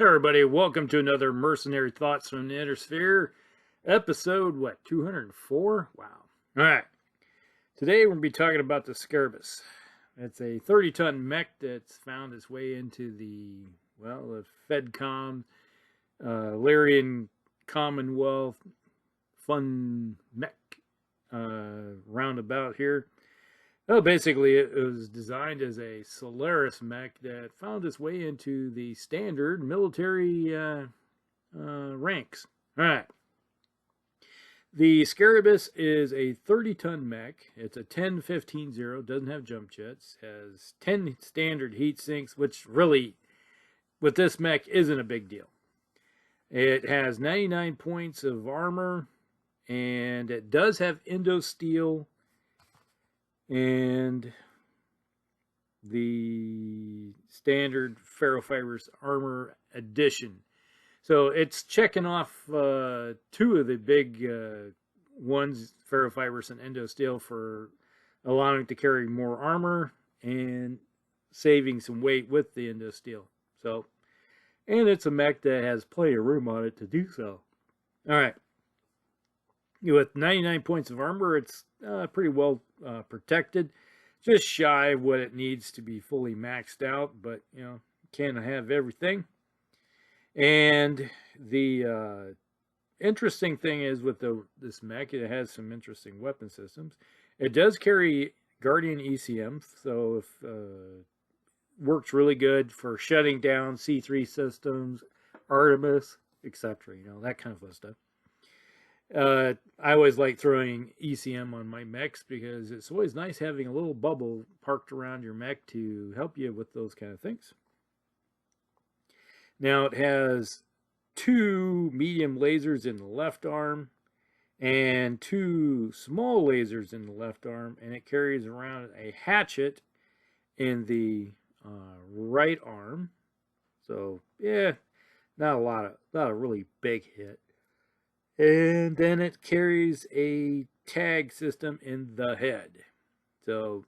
Hey everybody, welcome to another Mercenary Thoughts from the Intersphere, episode, 204? Wow. Alright, today we're going to be talking about the Scarabus. It's a 30-ton mech that's found its way into the FedCom, Lyrian Commonwealth Fun Mech roundabout here. Well, basically, it was designed as a Solaris mech that found its way into the standard military ranks. All right. The Scarabus is a 30-ton mech. It's a 10-15-0, doesn't have jump jets, has 10 standard heat sinks, which really, with this mech, isn't a big deal. It has 99 points of armor, and it does have Indo Steel and the standard ferrofibers armor edition. So it's checking off two of the big ones, ferrofibers and Indo Steel, for allowing it to carry more armor and saving some weight with the Indo Steel. So, and it's a mech that has plenty of room on it to do so. All right. With 99 points of armor, it's pretty well protected. Just shy of what it needs to be fully maxed out, but, you know, can't have everything. And the interesting thing is with this mech, it has some interesting weapon systems. It does carry Guardian ECM, so if works really good for shutting down C3 systems, Artemis, etc. You know, that kind of fun stuff. I always like throwing ECM on my mechs because it's always nice having a little bubble parked around your mech to help you with those kind of things. Now it has 2 medium lasers in the left arm and 2 small lasers in the left arm, and it carries around a hatchet in the right arm. So yeah, not a really big hit. And then it carries a tag system in the head. So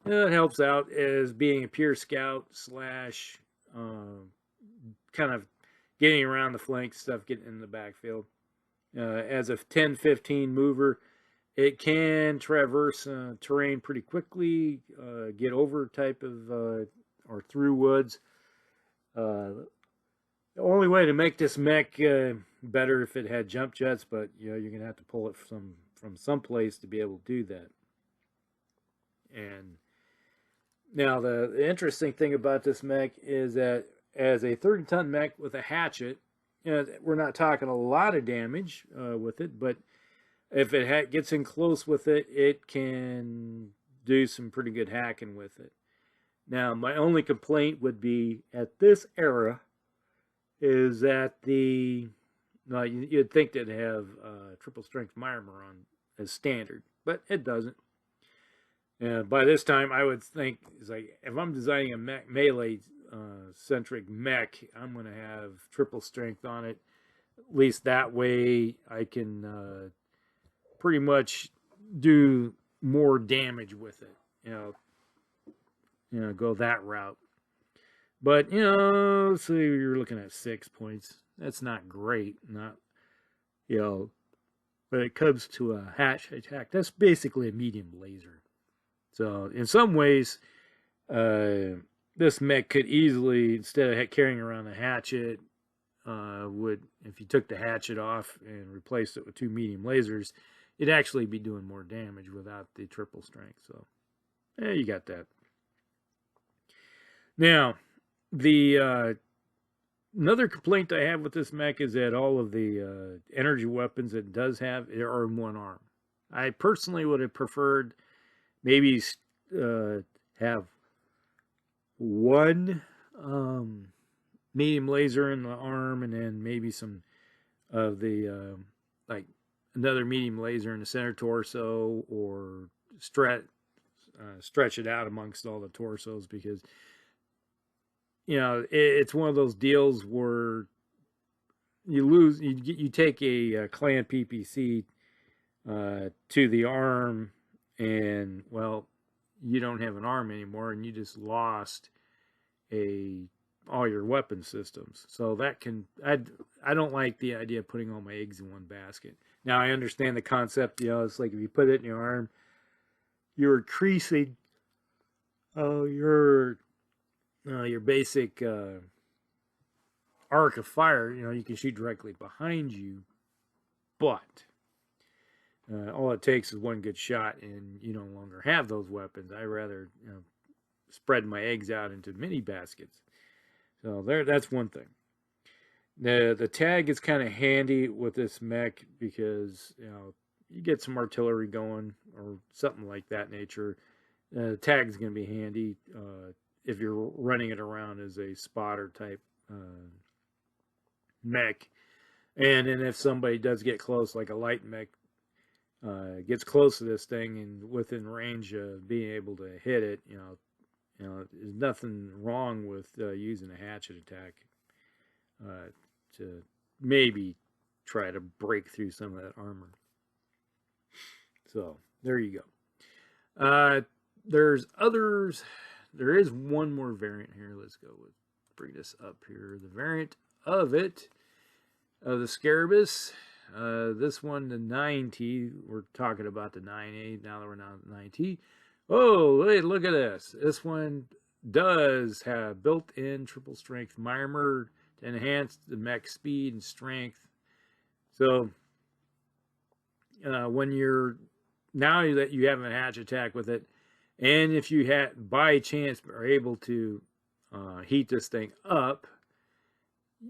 it helps out as being a pure scout slash kind of getting around the flanks stuff, getting in the backfield. As a 10-15 mover, it can traverse terrain pretty quickly, get over type of, or through woods. The only way to make this mech better if it had jump jets, but you know, you're gonna have to pull it from someplace to be able to do that. And now the interesting thing about this mech is that as a 30-ton mech with a hatchet, you know, we're not talking a lot of damage with it, but if it gets in close with it, it can do some pretty good hacking with it. Now, my only complaint would be at this era is that you'd think they'd have triple strength armor on as standard, but it doesn't. By this time, I would think, it's like, if I'm designing a melee centric mech, I'm going to have triple strength on it. At least that way I can pretty much do more damage with it. You know, go that route. But, you know, so you're looking at 6 points. That's not great. Not, you know, when it comes to a hatch attack, that's basically a medium laser. So, in some ways, this mech could easily, instead of carrying around a hatchet, if you took the hatchet off and replaced it with 2 medium lasers, it'd actually be doing more damage without the triple strength. So, yeah, you got that. Now, the another complaint I have with this mech is that all of the energy weapons it does have are in one arm. I personally would have preferred maybe have one medium laser in the arm, and then maybe some of the like another medium laser in the center torso, or stretch it out amongst all the torsos, because you know, it's one of those deals where you take a clan PPC to the arm, and, well, you don't have an arm anymore, and you just lost a all your weapon systems. So that can, I don't like the idea of putting all my eggs in one basket. Now I understand the concept, you know, it's like if you put it in your arm, you're increasing your basic arc of fire. You know, you can shoot directly behind you, but all it takes is one good shot, and you no longer have those weapons. I rather, you know, spread my eggs out into mini baskets. So that's one thing. The tag is kind of handy with this mech because, you know, you get some artillery going or something like that nature. The tag is going to be handy if you're running it around as a spotter type mech. And then if somebody does get close, like a light mech gets close to this thing and within range of being able to hit it, you know, there's nothing wrong with using a hatchet attack to maybe try to break through some of that armor. So there you go. There's others. There is one more variant here. Let's go bring this up here. The variant of it, of the Scarabus. This one, the 9T. We're talking about the 9A. Now that we're not at the 9T. Oh, hey, look at this. This one does have built-in triple strength armor to enhance the mech speed and strength. So when you're, now that you have a hatch attack with it, and if you by chance are able to heat this thing up,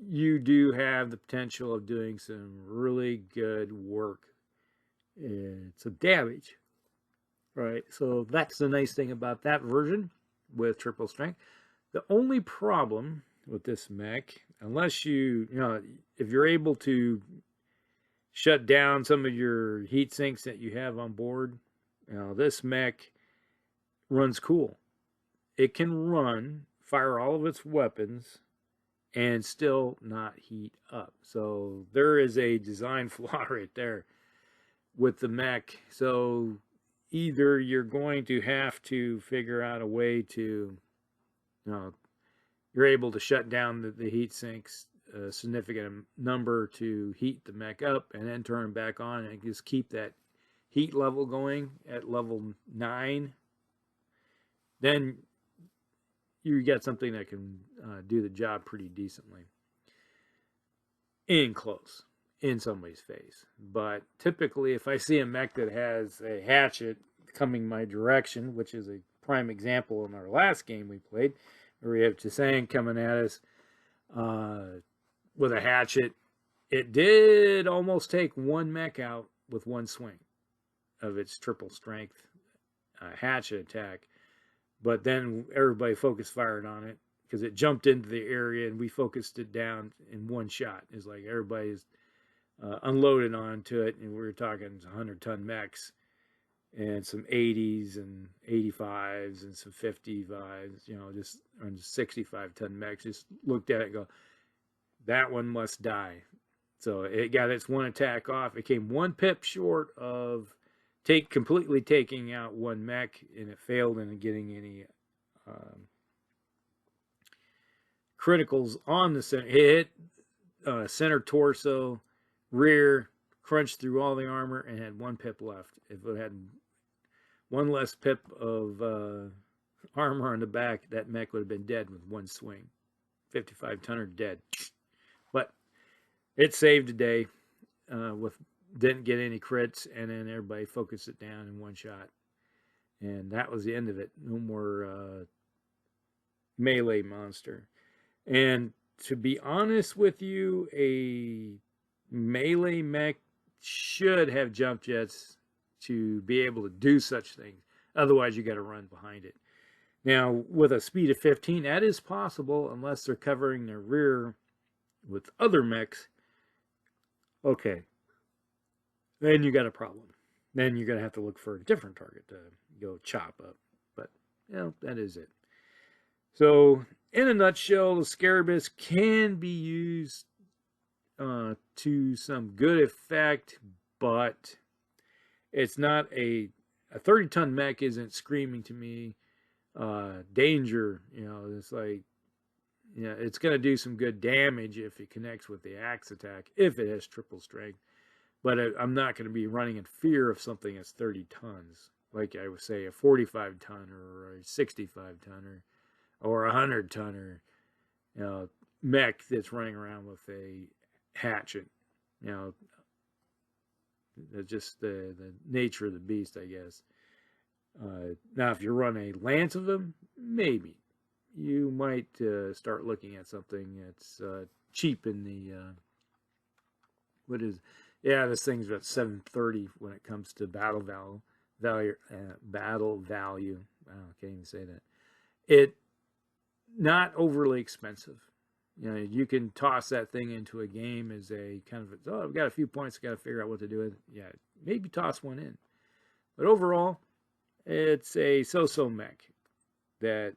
you do have the potential of doing some really good work. It's a damage. Right, so that's the nice thing about that version with triple strength. The only problem with this mech, unless you know, if you're able to shut down some of your heat sinks that you have on board, you know, this mech runs cool. It can fire all of its weapons, and still not heat up. So there is a design flaw right there with the mech. So either you're going to have to figure out a way to, you know, you're able to shut down the heat sinks a significant number to heat the mech up and then turn them back on and just keep that heat level going at level 9. Then you get something that can do the job pretty decently in close, in somebody's face. But typically, if I see a mech that has a hatchet coming my direction, which is a prime example in our last game we played, where we have Chisang coming at us with a hatchet, it did almost take one mech out with one swing of its triple strength hatchet attack. But then everybody focus fired on it because it jumped into the area and we focused it down in one shot. It's like everybody's unloaded onto it, and we were talking 100-ton mechs and some 80s and 85s and some 55s, you know, just 65-ton mechs. Just looked at it and go, that one must die. So it got its one attack off. It came one pip short of completely taking out one mech, and it failed in getting any criticals on the center. It hit center torso, rear, crunched through all the armor, and had one pip left. If it had one less pip of armor on the back, that mech would have been dead with one swing. 55-tonner dead. But it saved the day didn't get any crits, and then everybody focused it down in one shot. And that was the end of it. No more melee monster. And to be honest with you, a melee mech should have jump jets to be able to do such things. Otherwise, you got to run behind it. Now, with a speed of 15, that is possible unless they're covering their rear with other mechs. Okay. Then you got a problem. Then you're going to have to look for a different target to go chop up. But, you know, that is it. So, in a nutshell, the Scarabus can be used to some good effect, but it's not a 30-ton mech isn't screaming to me danger. You know, it's like, you know, it's going to do some good damage if it connects with the axe attack, if it has triple strength. But I'm not going to be running in fear of something that's 30 tons. Like I would say, a 45 tonner or a 65 tonner or a 100 tonner, you know, mech that's running around with a hatchet. You know, just the nature of the beast, I guess. Now, if you run a lance of them, maybe you might start looking at something that's cheap in the what is? Yeah, this thing's about 730 when it comes to battle value. I can't even say that. It not overly expensive. You know, you can toss that thing into a game as a kind of, oh, I've got a few points, I've got to figure out what to do with it. Yeah, maybe toss one in. But overall, it's a so-so mech that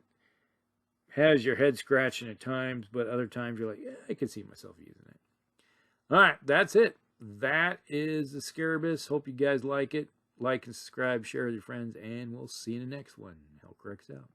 has your head scratching at times, but other times you're like, yeah, I can see myself using it. All right, that's it. That is the Scarabus. Hope you guys like it. Like and subscribe, share with your friends, and we'll see you in the next one. Hellcrux out.